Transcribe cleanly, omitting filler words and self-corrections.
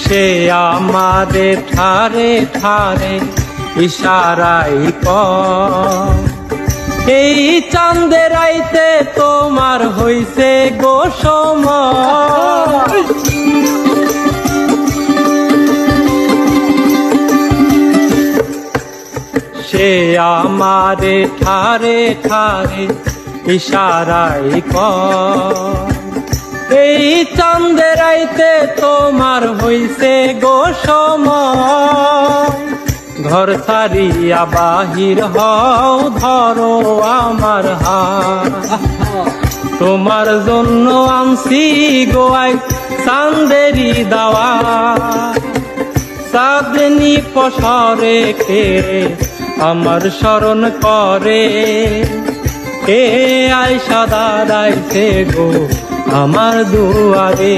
সে আমারে ঠারে ঠারে ইশারাই কয়, এই চাঁদের রাইতে তোমার হইছে গো সময়। সে আমারে ঠারে ঠারে ইশারাই কয়, এই চাঁদের রাইতে তোমার হইছে গো সময়। ঘর ছাড়িয়া বাহির হও ধরো আমার হাত, তোমার জন্য আনছি গোয়াই চাঁদেরি দাওয়া। চাঁদনি পসরে কে আমার স্মরণ করে, এ আয়সা দাঁড়াইছে গো আমার দুয়ারে।